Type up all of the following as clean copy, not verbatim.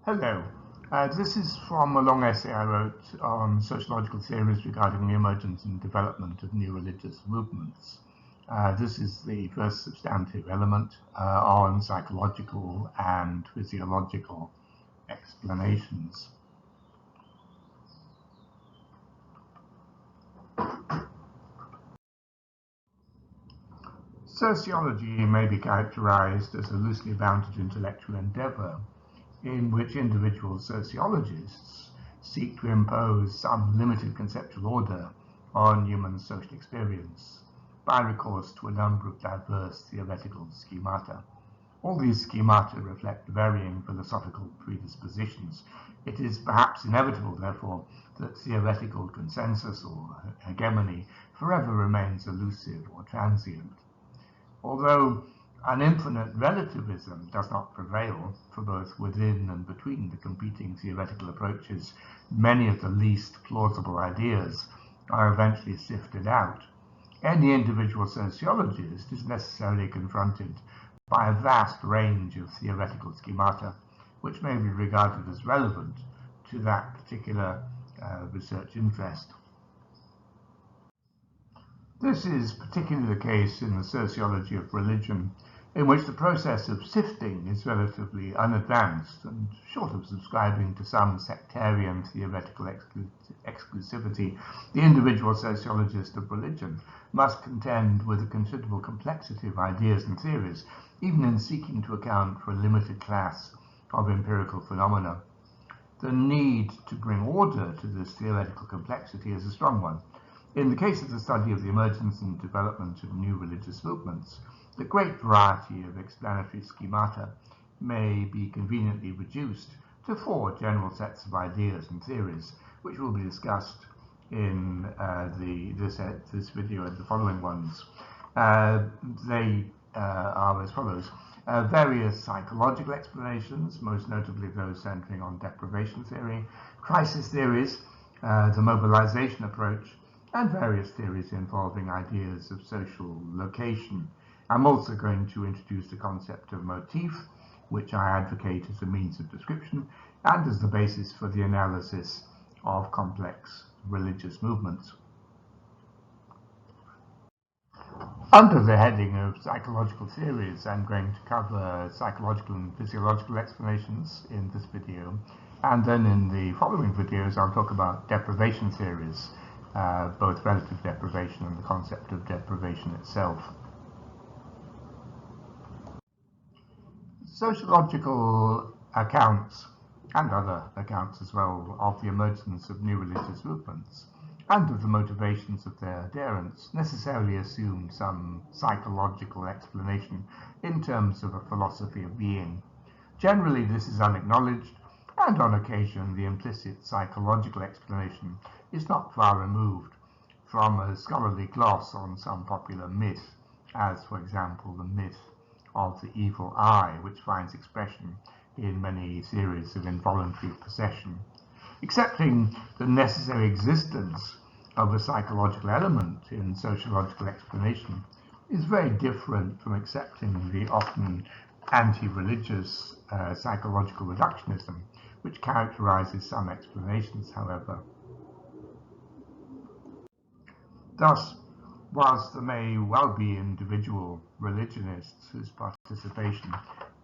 Hello. This is from a long essay I wrote on sociological theories regarding the emergence and development of new religious movements. This is the first substantive element on psychological and physiological explanations. Sociology may be characterized as a loosely bounded intellectual endeavor in which individual sociologists seek to impose some limited conceptual order on human social experience by recourse to a number of diverse theoretical schemata. All these schemata reflect varying philosophical predispositions. It is perhaps inevitable, therefore, that theoretical consensus or hegemony forever remains elusive or transient. Although an infinite relativism does not prevail for both within and between the competing theoretical approaches, many of the least plausible ideas are eventually sifted out. Any individual sociologist is necessarily confronted by a vast range of theoretical schemata, which may be regarded as relevant to that particular research interest. This is particularly the case in the Sociology of Religion, in which the process of sifting is relatively unadvanced, and short of subscribing to some sectarian theoretical exclusivity, the individual sociologist of religion must contend with a considerable complexity of ideas and theories, even in seeking to account for a limited class of empirical phenomena. The need to bring order to this theoretical complexity is a strong one. In the case of the study of the emergence and development of new religious movements, the great variety of explanatory schemata may be conveniently reduced to four general sets of ideas and theories, which will be discussed in this video and the following ones. They are as follows. Various psychological explanations, most notably those centering on deprivation theory, crisis theories, the mobilization approach, and various theories involving ideas of social location. I'm also going to introduce the concept of motif, which I advocate as a means of description and as the basis for the analysis of complex religious movements. Under the heading of psychological theories, I'm going to cover psychological and physiological explanations in this video, and then in the following videos I'll talk about deprivation theories, both relative deprivation and the concept of deprivation itself. Sociological accounts, and other accounts as well, of the emergence of new religious movements and of the motivations of their adherents necessarily assume some psychological explanation in terms of a philosophy of being. Generally, this is unacknowledged, and on occasion the implicit psychological explanation is not far removed from a scholarly gloss on some popular myth, as for example the myth of the evil eye, which finds expression in many theories of involuntary possession. Accepting the necessary existence of a psychological element in sociological explanation is very different from accepting the often anti-religious psychological reductionism, which characterizes some explanations, however. Thus, whilst there may well be individual religionists whose participation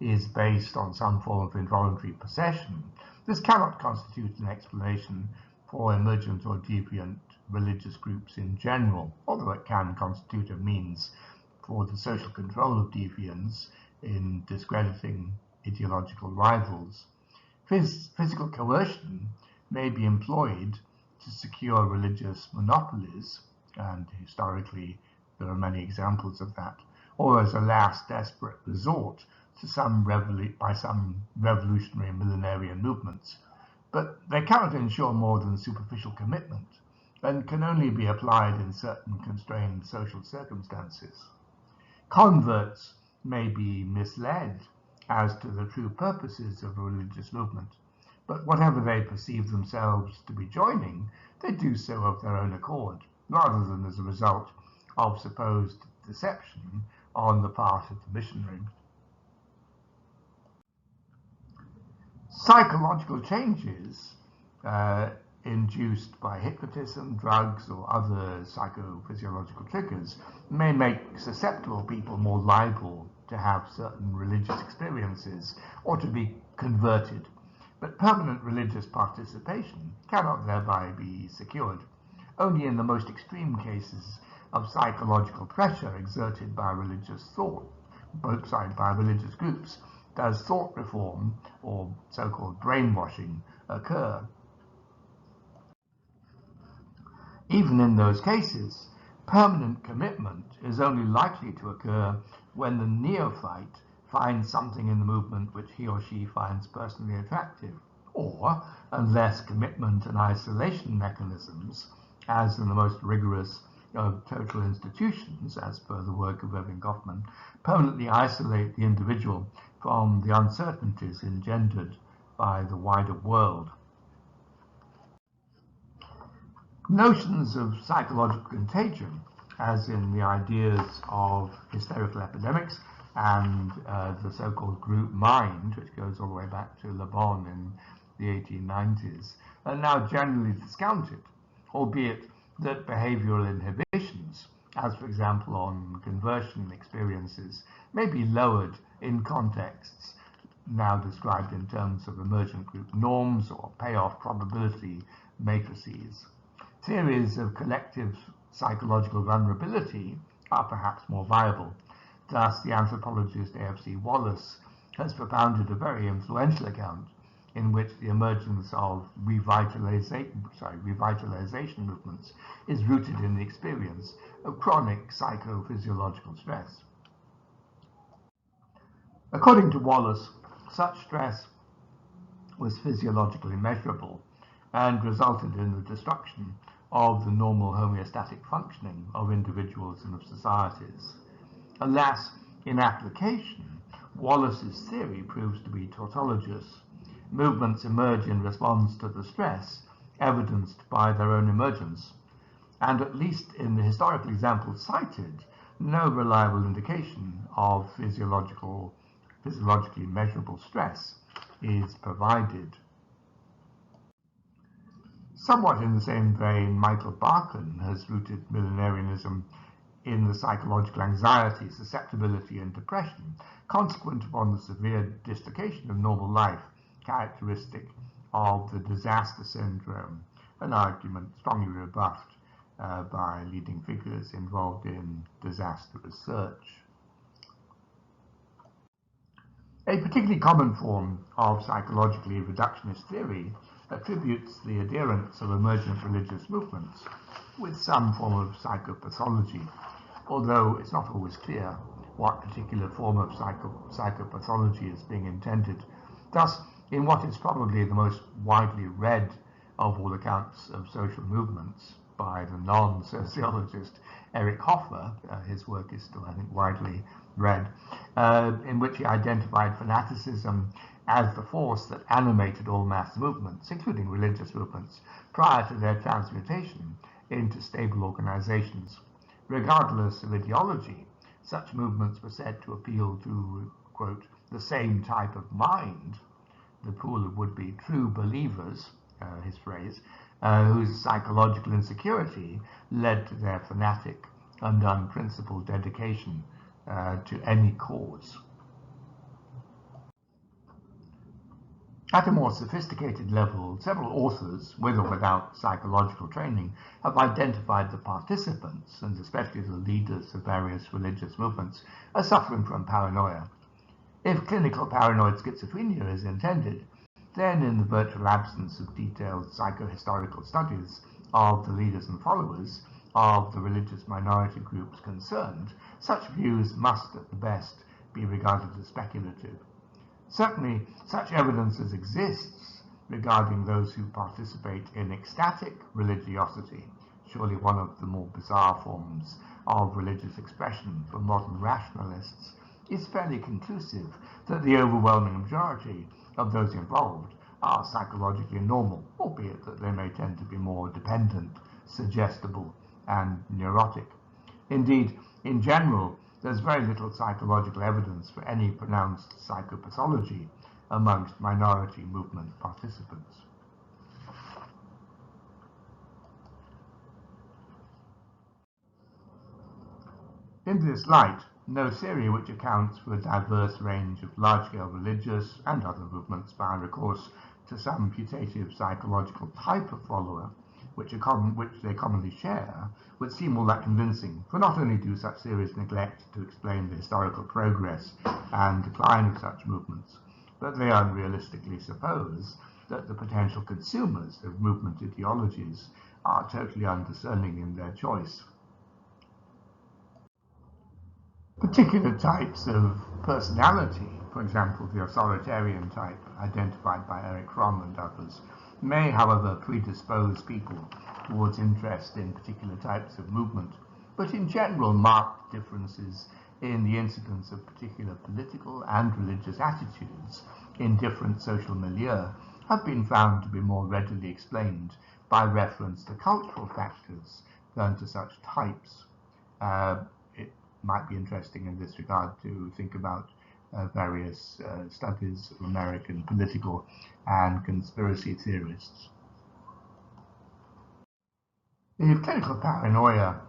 is based on some form of involuntary possession, this cannot constitute an explanation for emergent or deviant religious groups in general, although it can constitute a means for the social control of deviance in discrediting ideological rivals. Physical coercion may be employed to secure religious monopolies, and historically there are many examples of that, or as a last desperate resort to some revolutionary millenarian movements. But they cannot ensure more than superficial commitment, and can only be applied in certain constrained social circumstances. Converts may be misled as to the true purposes of a religious movement, but whatever they perceive themselves to be joining, they do so of their own accord, rather than as a result of supposed deception on the part of the missionary. Psychological changes induced by hypnotism, drugs, or other psychophysiological triggers may make susceptible people more liable to have certain religious experiences or to be converted. But permanent religious participation cannot thereby be secured. Only in the most extreme cases of psychological pressure exerted by religious thought, by religious groups, does thought reform, or so-called brainwashing, occur. Even in those cases, permanent commitment is only likely to occur when the neophyte finds something in the movement which he or she finds personally attractive, or unless commitment and isolation mechanisms, as in the most rigorous of total institutions, as per the work of Irving Goffman, permanently isolate the individual from the uncertainties engendered by the wider world. Notions of psychological contagion, as in the ideas of hysterical epidemics and the so-called group mind, which goes all the way back to Le Bon in the 1890s, are now generally discounted, albeit that behavioral inhibitions, as for example on conversion experiences, may be lowered in contexts now described in terms of emergent group norms or payoff probability matrices. Theories of collective psychological vulnerability are perhaps more viable. Thus, the anthropologist A.F.C. Wallace has propounded a very influential account in which the emergence of revitalization movements is rooted in the experience of chronic psychophysiological stress. According to Wallace, such stress was physiologically measurable and resulted in the destruction of the normal homeostatic functioning of individuals and of societies. Alas, in application, Wallace's theory proves to be tautologous. Movements emerge in response to the stress evidenced by their own emergence, and at least in the historical examples cited, no reliable indication of physiologically measurable stress is provided. Somewhat in the same vein, Michael Barkan has rooted millenarianism in the psychological anxiety, susceptibility, and depression consequent upon the severe dislocation of normal life, characteristic of the disaster syndrome, an argument strongly rebuffed by leading figures involved in disaster research. A particularly common form of psychologically reductionist theory attributes the adherents of emergent religious movements with some form of psychopathology, although it's not always clear what particular form of psychopathology is being intended. Thus, in what is probably the most widely read of all accounts of social movements by the non-sociologist Eric Hoffer, his work is still, I think, widely read, in which he identified fanaticism as the force that animated all mass movements, including religious movements, prior to their transmutation into stable organizations. Regardless of ideology, such movements were said to appeal to, quote, the same type of mind, the pool of would-be true believers, his phrase, whose psychological insecurity led to their fanatic and unprincipled dedication to any cause. At a more sophisticated level, several authors, with or without psychological training, have identified the participants, and especially the leaders of various religious movements, as suffering from paranoia. If clinical paranoid schizophrenia is intended, then in the virtual absence of detailed psychohistorical studies of the leaders and followers of the religious minority groups concerned, such views must at the best be regarded as speculative. Certainly, such evidence as exists regarding those who participate in ecstatic religiosity, surely one of the more bizarre forms of religious expression for modern rationalists, is fairly conclusive that the overwhelming majority of those involved are psychologically normal, albeit that they may tend to be more dependent, suggestible, and neurotic. Indeed, in general, there's very little psychological evidence for any pronounced psychopathology, amongst minority movement participants. In this light, no theory which accounts for a diverse range of large-scale religious and other movements by recourse to some putative psychological type of follower, which they commonly share, would seem all that convincing, for not only do such theories neglect to explain the historical progress and decline of such movements, but they unrealistically suppose that the potential consumers of movement ideologies are totally undiscerning in their choice. Particular types of personality, for example the authoritarian type identified by Erich Fromm and others, may however predispose people towards interest in particular types of movement, but in general marked differences in the incidence of particular political and religious attitudes in different social milieux have been found to be more readily explained by reference to cultural factors than to such types. It might be interesting in this regard to think about various studies of American political and conspiracy theorists. If clinical paranoia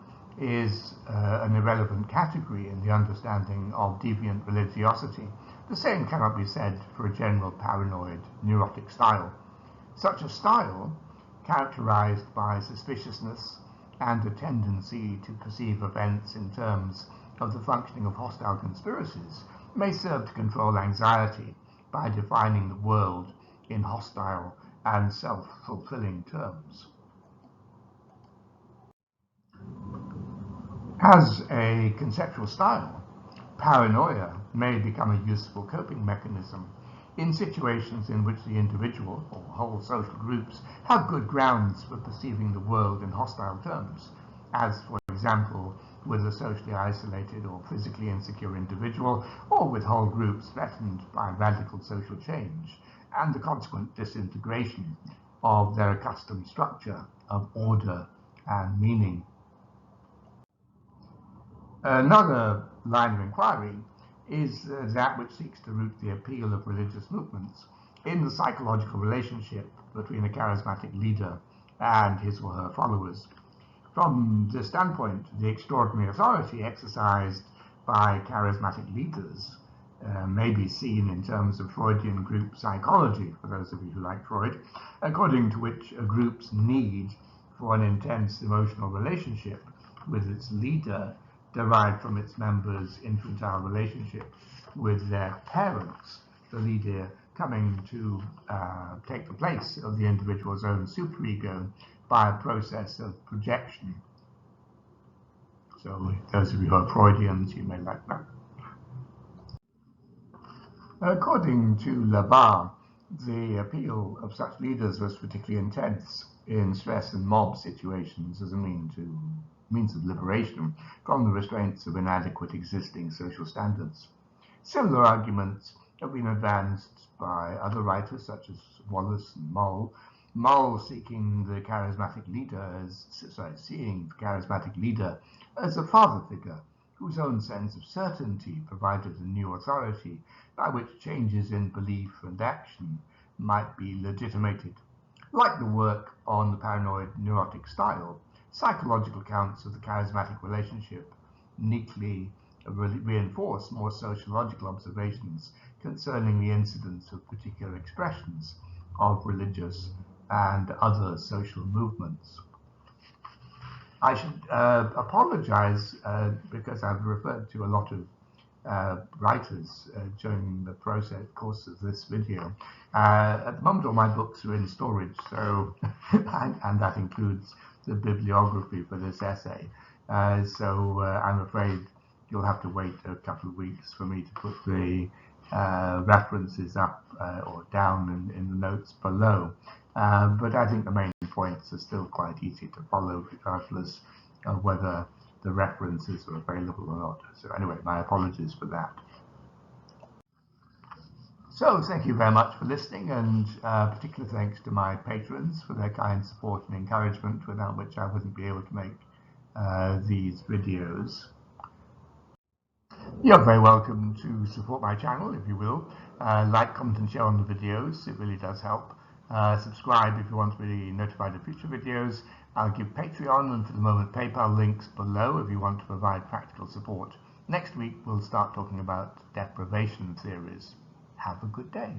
is an irrelevant category in the understanding of deviant religiosity, the same cannot be said for a general paranoid neurotic style. Such a style, characterized by suspiciousness and a tendency to perceive events in terms of the functioning of hostile conspiracies, may serve to control anxiety by defining the world in hostile and self-fulfilling terms. As a conceptual style, paranoia may become a useful coping mechanism in situations in which the individual or whole social groups have good grounds for perceiving the world in hostile terms, as, for example, with a socially isolated or physically insecure individual, or with whole groups threatened by radical social change and the consequent disintegration of their accustomed structure of order and meaning. Another line of inquiry is that which seeks to root the appeal of religious movements in the psychological relationship between a charismatic leader and his or her followers. From this standpoint, the extraordinary authority exercised by charismatic leaders may be seen in terms of Freudian group psychology, for those of you who like Freud, according to which a group's need for an intense emotional relationship with its leader derived from its members' infantile relationship with their parents, the leader coming to take the place of the individual's own superego by a process of projection. So those of you who are Freudians, you may like that. According to Labar, the appeal of such leaders was particularly intense in stress and mob situations as a means of liberation from the restraints of inadequate existing social standards. Similar arguments have been advanced by other writers such as Wallace and Moll. Moll seeing the charismatic leader as a father figure whose own sense of certainty provided a new authority by which changes in belief and action might be legitimated. Like the work on the paranoid neurotic style, psychological accounts of the charismatic relationship neatly reinforce more sociological observations concerning the incidence of particular expressions of religious and other social movements. I should apologize because I've referred to a lot of writers during the course of this video. At the moment all my books are in storage, so and that includes the bibliography for this essay. So I'm afraid you'll have to wait a couple of weeks for me to put the references up or down in the notes below. But I think the main points are still quite easy to follow regardless of whether the references are available or not. So anyway, my apologies for that. So thank you very much for listening, and particular thanks to my patrons for their kind support and encouragement, without which I wouldn't be able to make these videos. You're very welcome to support my channel, if you will, Like, comment and share on the videos, it really does help. Subscribe if you want to be notified of future videos. I'll give Patreon and for the moment PayPal links below if you want to provide practical support. Next week we'll start talking about deprivation theories. Have a good day.